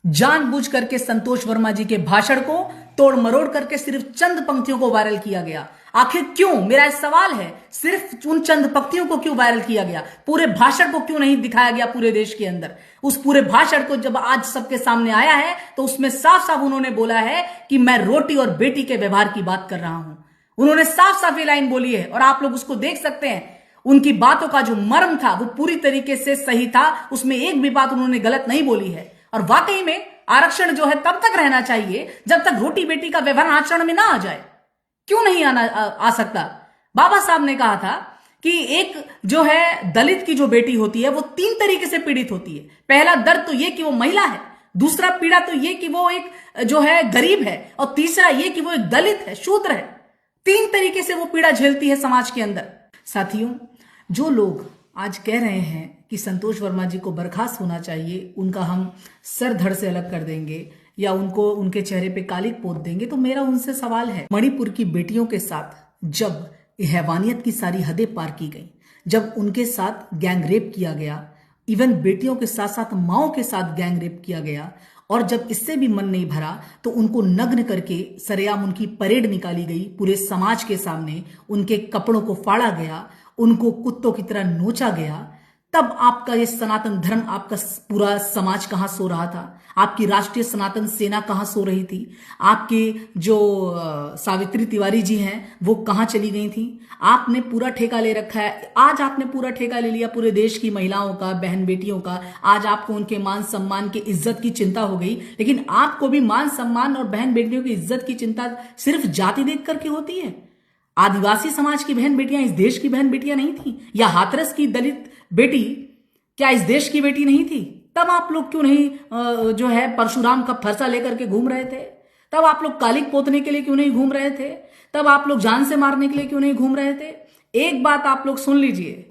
जानबूझ करके संतोष वर्मा जी के भाषण को तोड़ मरोड़ करके सिर्फ चंद पंक्तियों को वायरल किया गया। आखिर क्यों, मेरा सवाल है, सिर्फ उन चंद पंक्तियों को क्यों वायरल किया गया? पूरे भाषण को क्यों नहीं दिखाया गया पूरे देश के अंदर? उस पूरे भाषण को जब आज सबके सामने आया है तो उसमें साफ साफ उन्होंने बोला है कि मैं रोटी और बेटी के व्यवहार की बात कर रहा हूं। उन्होंने साफ साफ ये लाइन बोली है और आप लोग उसको देख सकते हैं। उनकी बातों का जो मर्म था वो पूरी तरीके से सही था, उसमें एक भी बात उन्होंने गलत नहीं बोली है। और वाकई में आरक्षण जो है तब तक रहना चाहिए जब तक रोटी बेटी का व्यवहार आचरण में ना आ जाए। क्यों नहीं आ सकता? बाबा साहब ने कहा था कि एक जो है दलित की जो बेटी होती है वो 3 तरीके से पीड़ित होती है। पहला दर्द तो ये कि वो महिला है, दूसरा पीड़ा तो ये कि वो एक जो है गरीब है, और तीसरा ये कि वो एक दलित है, शूद्र है। 3 तरीके से वो पीड़ा झेलती है समाज के अंदर। साथियों, जो लोग आज कह रहे हैं कि संतोष वर्मा जी को बर्खास्त होना चाहिए, उनका हम सर धड़ से अलग कर देंगे या उनको उनके चेहरे पे कालिक पोत देंगे, तो मेरा उनसे सवाल है, मणिपुर की बेटियों के साथ जब हैवानियत की सारी हदें पार की गई, जब उनके साथ गैंग रेप किया गया, इवन बेटियों के साथ साथ माओं के साथ गैंग रेप किया गया, और जब इससे भी मन नहीं भरा तो उनको नग्न करके सरेआम उनकी परेड निकाली गई पूरे समाज के सामने, उनके कपड़ों को फाड़ा गया, उनको कुत्तों की तरह नोचा गया, तब आपका ये सनातन धर्म, आपका पूरा समाज कहां सो रहा था? आपकी राष्ट्रीय सनातन सेना कहां सो रही थी? आपके जो सावित्री तिवारी जी हैं वो कहां चली गई थी? आपने पूरा ठेका ले रखा है। आज आपने पूरा ठेका ले लिया पूरे देश की महिलाओं का, बहन बेटियों का। आज आपको उनके मान सम्मान की इज्जत की चिंता हो गई, लेकिन आपको भी मान सम्मान और बहन बेटियों की इज्जत की चिंता सिर्फ जाति देख करके होती है। आदिवासी समाज की बहन बेटियां इस देश की बहन बेटियां नहीं थी? या हाथरस की दलित बेटी क्या इस देश की बेटी नहीं थी? तब आप लोग क्यों नहीं जो है परशुराम का फरसा लेकर के घूम रहे थे? तब आप लोग कालिक पोतने के लिए क्यों नहीं घूम रहे थे? तब आप लोग जान से मारने के लिए क्यों नहीं घूम रहे थे? एक बात आप लोग सुन लीजिए,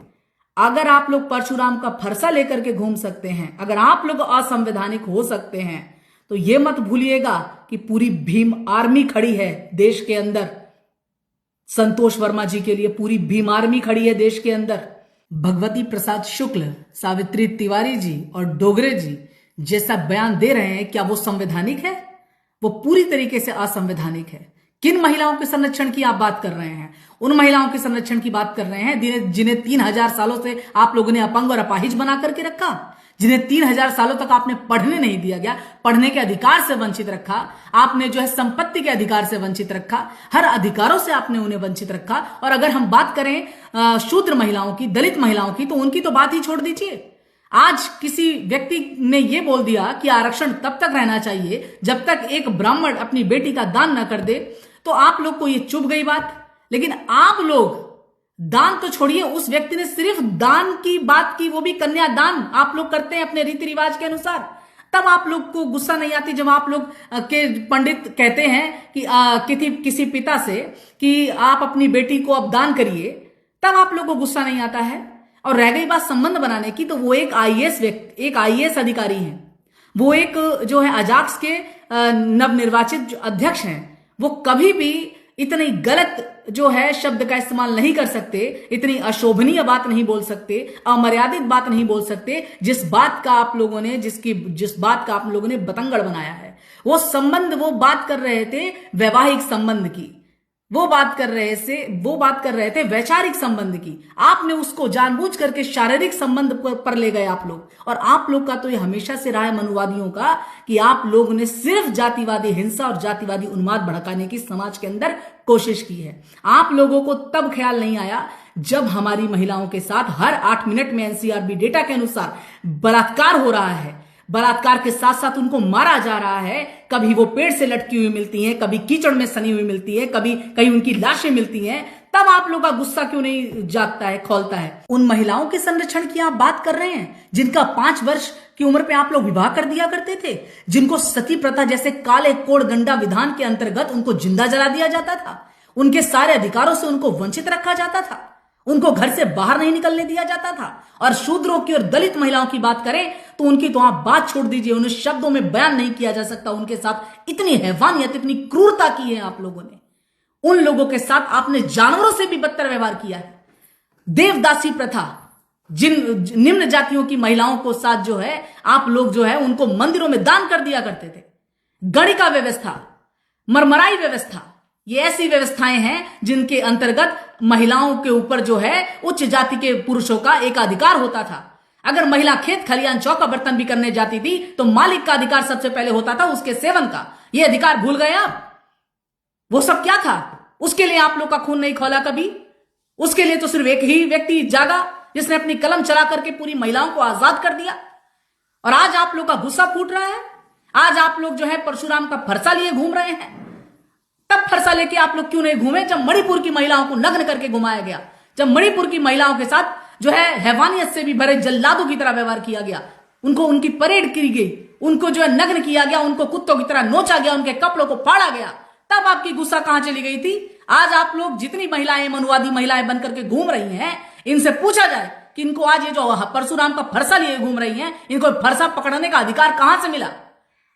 अगर आप लोग परशुराम का फरसा लेकर के घूम सकते हैं, अगर आप लोग असंवैधानिक हो सकते हैं, तो यह मत भूलिएगा कि पूरी भीम आर्मी खड़ी है देश के अंदर। संतोष वर्मा जी के लिए पूरी भीम आर्मी खड़ी है देश के अंदर। भगवती प्रसाद शुक्ल, सावित्री तिवारी जी और डोगरे जी जैसा बयान दे रहे हैं, क्या वो संवैधानिक है? वो पूरी तरीके से असंवैधानिक है। किन महिलाओं के संरक्षण की आप बात कर रहे हैं? उन महिलाओं के संरक्षण की बात कर रहे हैं जिन्हें 3000 सालों से आप लोगों ने अपंग और अपाहिज बना करके रखा, जिन्हें 3000 सालों तक आपने पढ़ने नहीं दिया गया, पढ़ने के अधिकार से वंचित रखा, आपने जो है संपत्ति के अधिकार से वंचित रखा, हर अधिकारों से आपने उन्हें वंचित रखा। और अगर हम बात करें शूद्र महिलाओं की, दलित महिलाओं की, तो उनकी तो बात ही छोड़ दीजिए। आज किसी व्यक्ति ने यह बोल दिया कि आरक्षण तब तक रहना चाहिए जब तक एक ब्राह्मण अपनी बेटी का दान न कर दे, तो आप लोग को यह चुभ गई बात। लेकिन आप लोग दान तो छोड़िए, उस व्यक्ति ने सिर्फ दान की बात की, वो भी कन्यादान आप लोग करते हैं अपने रीति रिवाज के अनुसार। तब आप लोग को गुस्सा नहीं आती जब आप लोग के पंडित कहते हैं कि किसी एक से कि आप अपनी बेटी को अब दान करिए, तब आप लोग को गुस्सा नहीं आता है। और रह गई बात संबंध बनाने की, तो वो एक आईएएस अधिकारी हैं, वो एक जो है अजाक्स के नवनिर्वाचित अध्यक्ष हैं। वो कभी भी इतनी गलत जो है शब्द का इस्तेमाल नहीं कर सकते, इतनी अशोभनीय बात नहीं बोल सकते, अमर्यादित बात नहीं बोल सकते, जिस बात का आप लोगों ने बतंगड़ बनाया है। वो बात कर रहे थे वैवाहिक संबंध की, वो बात कर रहे थे वैचारिक संबंध की। आपने उसको जानबूझ करके शारीरिक संबंध पर ले गए आप लोग। और आप लोग का तो ये हमेशा से रहा है मनुवादियों का कि आप लोगों ने सिर्फ जातिवादी हिंसा और जातिवादी उन्माद भड़काने की समाज के अंदर कोशिश की है। आप लोगों को तब ख्याल नहीं आया जब हमारी महिलाओं के साथ हर 8 मिनट में एनसीआरबी डेटा के अनुसार बलात्कार हो रहा है। बलात्कार के साथ साथ उनको मारा जा रहा है। कभी वो पेड़ से लटकी हुई मिलती हैं, कभी कीचड़ में सनी हुई मिलती है, कभी कहीं उनकी लाशें मिलती हैं। तब आप लोग का गुस्सा क्यों नहीं जागता है, खौलता है? उन महिलाओं के संरक्षण की आप बात कर रहे हैं जिनका 5 वर्ष की उम्र पे आप लोग विवाह कर दिया करते थे, जिनको सती प्रथा जैसे काले कोड़ गंडा विधान के अंतर्गत उनको जिंदा जला दिया जाता था, उनके सारे अधिकारों से उनको वंचित रखा जाता था, उनको घर से बाहर नहीं निकलने दिया जाता था। और शूद्रों की और दलित महिलाओं की बात करें तो उनकी तो आप बात छोड़ दीजिए, उन्हें शब्दों में बयान नहीं किया जा सकता। उनके साथ इतनी हैवानियत, इतनी क्रूरता की है आप लोगों ने। उन लोगों के साथ आपने जानवरों से भी बदतर व्यवहार किया है। देवदासी प्रथा जिन निम्न जातियों की महिलाओं को साथ जो है आप लोग जो है उनको मंदिरों में दान कर दिया करते थे। गणिका व्यवस्था, मरमराई व्यवस्था, ये ऐसी व्यवस्थाएं हैं जिनके अंतर्गत महिलाओं के ऊपर जो है उच्च जाति के पुरुषों का एकाधिकार होता था। अगर महिला खेत खलियान चौका बर्तन भी करने जाती थी तो मालिक का अधिकार सबसे पहले होता था उसके सेवन का। ये अधिकार भूल गए आप? वो सब क्या था? उसके लिए आप लोग का खून नहीं खौला कभी? उसके लिए तो सिर्फ एक ही व्यक्ति जागा जिसने अपनी कलम चला करके पूरी महिलाओं को आजाद कर दिया। और आज आप लोग का गुस्सा फूट रहा है। आज आप लोग जो है परशुराम का फरसा लिए घूम रहे हैं। तब फरसा लेके आप लोग क्यों नहीं घूमे जब मणिपुर की महिलाओं को नग्न करके घुमाया गया, जब मणिपुर की महिलाओं के साथ जो है हैवानियत से भी भरे जल्लादों की तरह व्यवहार किया गया, उनको उनकी परेड की गई, उनको जो है नग्न किया गया, उनको कुत्तों की तरह नोचा गया, उनके कपड़ों को फाड़ा गया। तब आपकी गुस्सा कहां चली गई थी? आज आप लोग जितनी महिलाएं मनुवादी महिलाएं बनकर के घूम रही हैं, इनसे पूछा जाए कि इनको आज ये जो परशुराम का फरसा लिए घूम रही हैं, इनको फरसा पकड़ने का अधिकार कहां से मिला?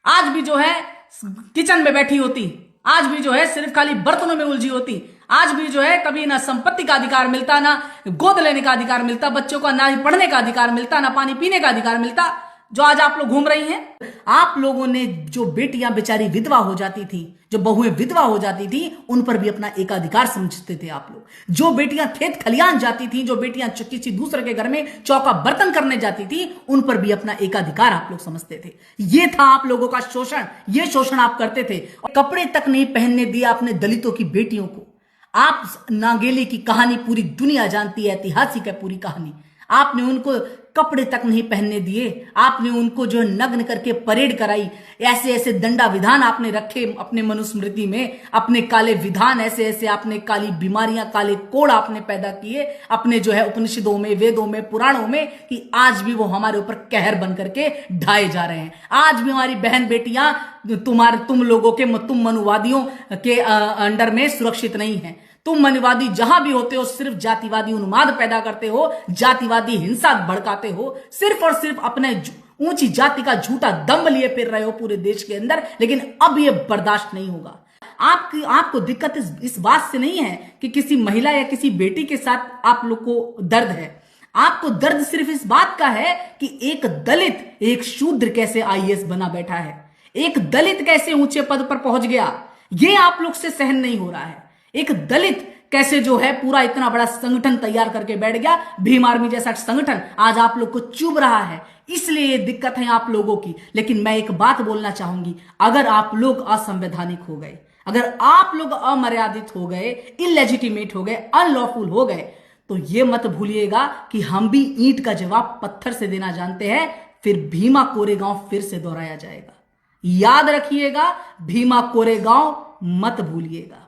आज भी जो है किचन में बैठी होती, आज भी जो है सिर्फ खाली बर्तनों में उलझी होती, आज भी जो है कभी ना संपत्ति का अधिकार मिलता, ना गोद लेने का अधिकार मिलता, बच्चों का ना पढ़ने का अधिकार मिलता, ना पानी पीने का अधिकार मिलता, जो आज आप लोग घूम रही हैं। आप लोगों ने जो बेटियां बेचारी विधवा हो जाती थी, जो बहुएं विधवा हो जाती थी, उन पर भी अपना एकाधिकार समझते थे आप लोग। जो बेटियां खेत खलियान जाती थी, जो बेटियां किसी दूसरे के घर में चौका बर्तन करने जाती थी, उन पर भी अपना एकाधिकार आप लोग समझते थे। ये था आप लोगों का शोषण। ये शोषण आप करते थे। और कपड़े तक नहीं पहनने दिया आपने दलितों की बेटियों को। आप नागेली की कहानी पूरी दुनिया जानती है, ऐतिहासिक है पूरी कहानी। आपने उनको कपड़े तक नहीं पहनने दिए, आपने उनको जो नग्न करके परेड कराई। ऐसे ऐसे दंडा विधान आपने रखे अपने मनुस्मृति में, अपने काले विधान, ऐसे ऐसे आपने काली बीमारियां, काले कोड़ आपने पैदा किए अपने जो है उपनिषदों में, वेदों में, पुराणों में, कि आज भी वो हमारे ऊपर कहर बन करके ढाए जा रहे हैं। आज भी हमारी बहन बेटियां तुम लोगों के, तुम मनुवादियों के अंडर में सुरक्षित नहीं है। तुम मनुवादी जहां भी होते हो सिर्फ जातिवादी उन्माद पैदा करते हो, जातिवादी हिंसा भड़काते हो, सिर्फ और सिर्फ अपने ऊंची जाति का झूठा दम लिए फिर रहे हो पूरे देश के अंदर। लेकिन अब यह बर्दाश्त नहीं होगा। आपको दिक्कत इस बात से नहीं है कि किसी महिला या किसी बेटी के साथ आप लोग को दर्द है। आपको दर्द सिर्फ इस बात का है कि एक दलित, एक शूद्र कैसे आईएएस बना बैठा है, एक दलित कैसे ऊंचे पद पर पहुंच गया, यह आप लोग से सहन नहीं हो रहा है। एक दलित कैसे जो है पूरा इतना बड़ा संगठन तैयार करके बैठ गया, भीम आर्मी जैसा संगठन आज आप लोग को चुभ रहा है। इसलिए ये दिक्कत है आप लोगों की। लेकिन मैं एक बात बोलना चाहूंगी, अगर आप लोग असंवैधानिक हो गए, अगर आप लोग अमर्यादित हो गए, इलेजिटिमेट हो गए, अनलॉफुल हो गए, तो ये मत भूलिएगा कि हम भी ईंट का जवाब पत्थर से देना जानते हैं। फिर भीमा कोरेगांव फिर से दोहराया जाएगा। याद रखिएगा, भीमा कोरेगांव मत भूलिएगा।